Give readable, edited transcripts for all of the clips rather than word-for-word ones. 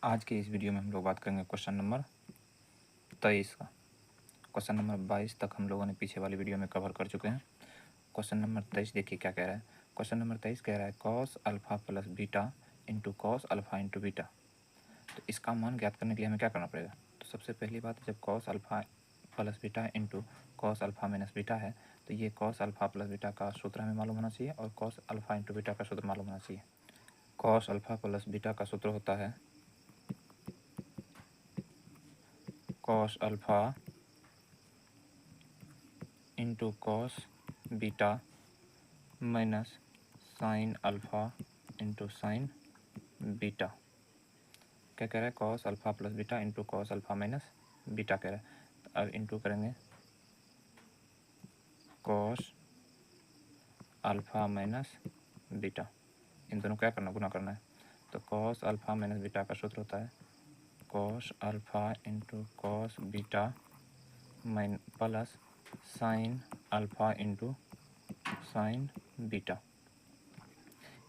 आज के इस वीडियो में हम लोग बात करेंगे क्वेश्चन नंबर 23 का। क्वेश्चन नंबर 22 तक हम लोगों ने पीछे वाली वीडियो में कवर कर चुके हैं। क्वेश्चन नंबर 23 देखिए क्या कह रहा है। क्वेश्चन नंबर 23 कह रहा है cos alpha plus beta into cos alpha into beta. तो इसका मान ज्ञात करने के लिए हमें क्या करना पड़ेगा। तो सबसे पहली बात, जब cos alpha plus beta into cos alpha minus beta है तो ये कॉस अल्फा प्लस बीटा का सूत्र हमें मालूम होना चाहिए और कॉस अल्फा इंटू बीटा का सूत्र मालूम होना चाहिए। कॉस अल्फा प्लस बीटा का सूत्र होता है cos alpha into cos beta minus sign alpha into sine beta. क्या कह रहा है, cos alpha plus beta into cos alpha minus beta कह रहा है। अब इंटू करेंगे कॉस अल्फा माइनस बीटा, इन दोनों क्या करना, गुना करना है। तो कॉस अल्फा माइनस बीटा का सूत्र होता है cos alpha into cos beta माइन plus sine alpha into sine beta.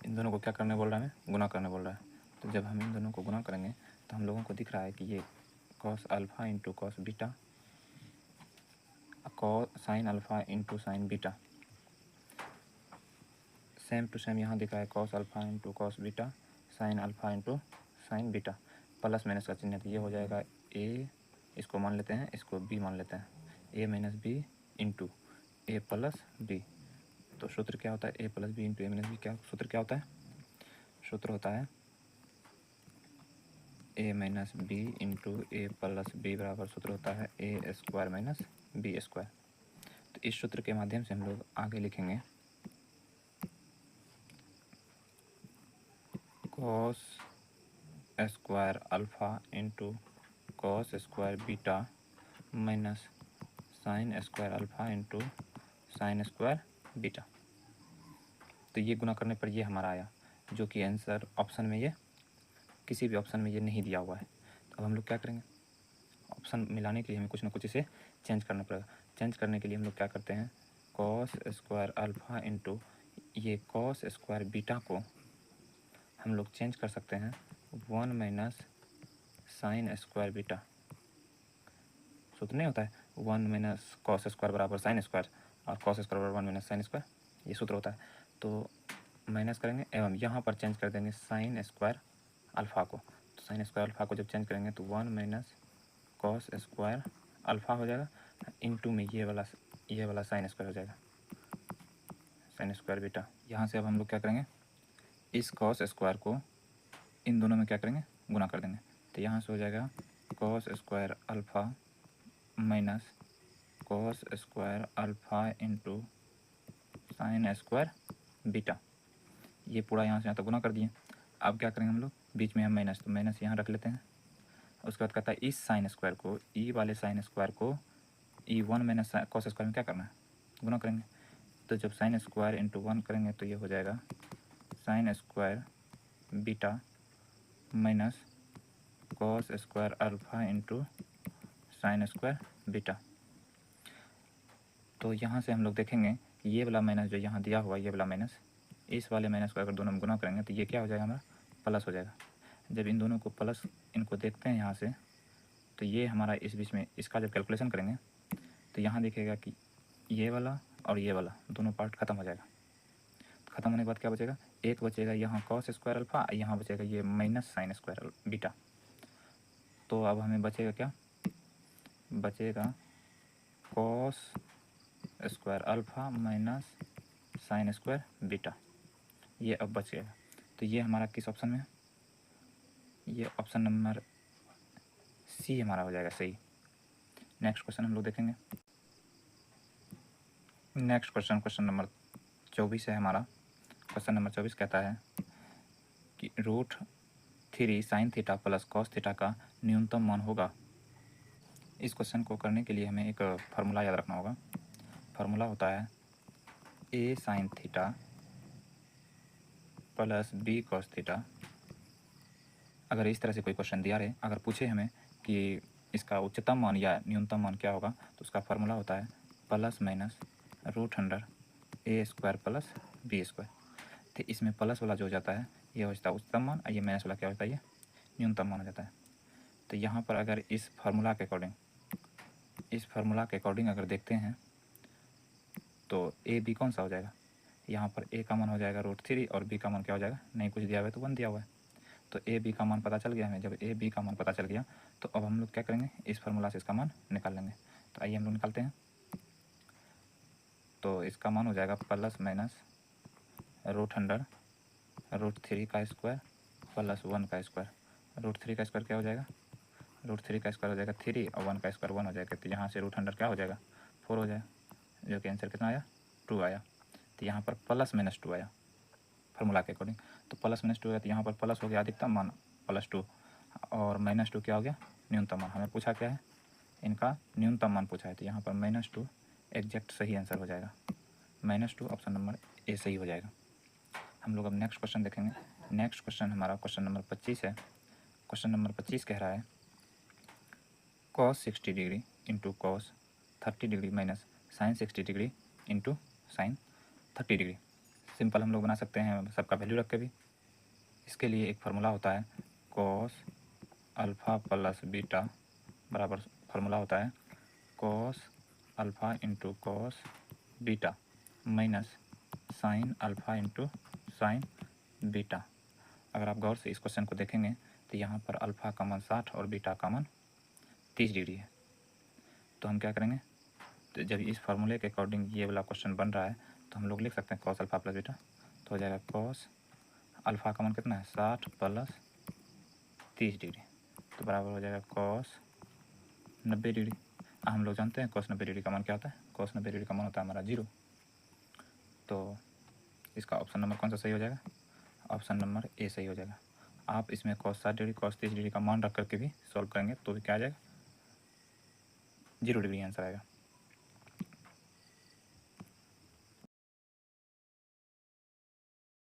इन दोनों को क्या करने बोल रहा है, हमें गुना करने बोल रहा है। तो जब हम इन दोनों को गुना करेंगे तो हम लोगों को दिख रहा है कि ये cos alpha into cos beta sine alpha into sine beta, same to same यहाँ दिख रहा है cos alpha into cos beta sine alpha into sine beta. Plus minus का चिन्ह है तो ये हो जाएगा ए, इसको मान लेते हैं, इसको बी मान लेते हैं, ए माइनस बी इंटू ए प्लस बी। तो सूत्र क्या होता है, ए प्लस बी इंटू ए माइनस बी। क्या सूत्र क्या होता है, सूत्र होता है ए माइनस बी इंटू ए प्लस बी बराबर सूत्र होता है ए स्क्वायर माइनस बी स्क्वायर। तो इस सूत्र के माध्यम से हम लोग आगे लिखेंगे cos square alpha into cos square beta minus sine square alpha into sine square beta. तो ये गुना करने पर ये हमारा आया, जो कि आंसर ऑप्शन में, ये किसी भी ऑप्शन में ये नहीं दिया हुआ है। तो अब हम लोग क्या करेंगे, ऑप्शन मिलाने के लिए हमें कुछ ना कुछ इसे चेंज करना पड़ेगा। चेंज करने के लिए हम लोग क्या करते हैं, कॉस स्क्वायर अल्फा इंटू ये कॉस स्क्वायर बीटा को हम लोग चेंज कर सकते हैं 1 माइनस साइन स्क्वायर बीटा। सूत्र नहीं होता है 1 माइनस कॉस स्क्वायर बराबर साइन स्क्वायर और कॉस स्क्वायर बराबर 1 माइनस साइन स्क्वायर, ये सूत्र होता है। तो माइनस करेंगे एवं यहाँ पर चेंज कर देंगे साइन स्क्वायर अल्फ़ा को। तो साइन स्क्वायर अल्फ़ा को जब चेंज करेंगे तो 1 माइनस कॉस स्क्वायर अल्फ़ा हो जाएगा इंटू में ये वाला साइन स्क्वायर हो जाएगा, साइन स्क्वायर बीटा। यहाँ से अब हम लोग क्या करेंगे, इस कॉस स्क्वायर को इन दोनों में क्या करेंगे, गुना कर देंगे। तो यहाँ से हो जाएगा cos square alpha minus cos square alpha into sine square beta. ये पूरा यहाँ से यहाँ तक गुना कर दिए। अब क्या करेंगे हम लोग, बीच में हम माइनस, तो माइनस यहाँ रख लेते हैं। उसके बाद कहता है इस साइन स्क्वायर को, ई वाले साइन स्क्वायर को ई 1 माइनस कॉस स्क्वायर में क्या करना है, गुना करेंगे। तो जब साइन स्क्वायर इंटू 1 करेंगे तो ये हो जाएगा sine square beta minus cos square alpha into sine square beta. तो यहाँ से हम लोग देखेंगे कि ये वाला माइनस जो यहाँ दिया हुआ, ये वाला माइनस, इस वाले माइनस को अगर दोनों में गुना करेंगे तो ये क्या हो जाएगा, हमारा प्लस हो जाएगा। जब इन दोनों को प्लस, इनको देखते हैं यहाँ से, तो ये हमारा इस बीच में इसका जब कैलकुलेशन करेंगे तो यहाँ दिखेगा कि ये वाला और ये वाला दोनों पार्ट खत्म हो जाएगा। खत्म होने के बाद क्या बचेगा, एक बचेगा यहाँ कॉस स्क्वायर अल्फ़ा, यहाँ बचेगा ये माइनस साइन स्क्वायर बीटा। तो अब हमें बचेगा क्या, बचेगा cos square alpha minus sine square beta, ये अब बच गया। तो ये हमारा किस ऑप्शन में है, ये ऑप्शन नंबर सी हमारा हो जाएगा सही। नेक्स्ट क्वेश्चन हम लोग देखेंगे। नेक्स्ट क्वेश्चन, क्वेश्चन नंबर 24 है हमारा। क्वेश्चन नंबर 24 कहता है कि √3 sign theta plus cos theta का न्यूनतम मान होगा। इस क्वेश्चन को करने के लिए हमें एक फार्मूला याद रखना होगा। फार्मूला होता है A sine theta plus B cos theta. अगर इस तरह से कोई क्वेश्चन दिया रहे, अगर पूछे हमें कि इसका उच्चतम मान या न्यूनतम मान क्या होगा, तो उसका फार्मूला होता है प्लस माइनस √100 ए स्क्वायर प्लस बी स्क्वायर। तो इसमें प्लस वाला जो हो जाता है ये हो जाता है उच्चतम मान, और ये माइनस वाला क्या होता है, ये न्यूनतम मान हो जाता है। तो यहाँ पर अगर इस फार्मूला के अकॉर्डिंग अगर देखते हैं तो ए बी कौन सा हो जाएगा, यहाँ पर ए का मान हो जाएगा √3 और बी का मान क्या हो जाएगा, नहीं कुछ दिया हुआ है तो 1 दिया हुआ है। तो ए बी का मान पता चल गया हमें। जब ए बी का मान पता चल गया तो अब हम लोग क्या करेंगे, इस फार्मूला से इसका मान निकाल लेंगे। तो आइए हम लोग निकालते हैं। तो इसका मान हो जाएगा प्लस माइनस √100 √3 का स्क्वायर प्लस 1 का स्क्वायर। √3 का स्क्वायर क्या हो जाएगा, √3 का स्क्वायर हो जाएगा 3 और 1 का स्क्वायर 1 हो जाएगा। तो यहाँ से √100 क्या हो जाएगा, 4 हो जाएगा, जो कि आंसर कितना आया, 2 आया। तो यहाँ पर प्लस माइनस 2 आया फार्मूला के अकॉर्डिंग। तो प्लस माइनस 2 आया तो यहाँ पर प्लस हो गया अधिकतम मान +2 और -2 क्या हो गया, न्यूनतम मान। हमें पूछा क्या है, इनका न्यूनतम मान पूछा है। तो यहाँ पर -2 एग्जैक्ट सही आंसर हो जाएगा। -2 ऑप्शन नंबर ए सही हो जाएगा। हम लोग अब नेक्स्ट क्वेश्चन देखेंगे। नेक्स्ट क्वेश्चन हमारा क्वेश्चन नंबर 25 है। क्वेश्चन नंबर 25 कह रहा है cos 60 degree into cos 30 degree minus sin 60 degree into sin 30 degree. Simple हम लोग बना सकते हैं सबका वैल्यू रख के भी। इसके लिए एक फार्मूला होता है cos अल्फ़ा प्लस बीटा बराबर फार्मूला होता है cos alpha into cos beta minus sin alpha into sin beta. अगर आप गौर से इस क्वेश्चन को देखेंगे तो यहाँ पर अल्फ़ा का मान 60 और बीटा का मान 30 डिग्री है। तो हम क्या करेंगे, तो जब इस फार्मूले के अकॉर्डिंग ये वाला क्वेश्चन बन रहा है तो हम लोग लिख सकते हैं cos अल्फ़ा प्लस बीटा। तो हो जाएगा cos अल्फ़ा का मान कितना है, 60 प्लस 30 डिग्री, तो बराबर हो जाएगा cos 90 डिग्री। हम लोग जानते हैं cos 90 डिग्री का मान क्या होता है, cos 90 डिग्री का मान होता है हमारा 0। तो इसका ऑप्शन नंबर कौन सा सही हो जाएगा, ऑप्शन नंबर ए सही हो जाएगा। आप इसमें cos 60 डिग्री cos 30 डिग्री का मान रख करके भी सॉल्व करेंगे तो भी क्या आ जाएगा, 0 डिग्री आंसर आएगा।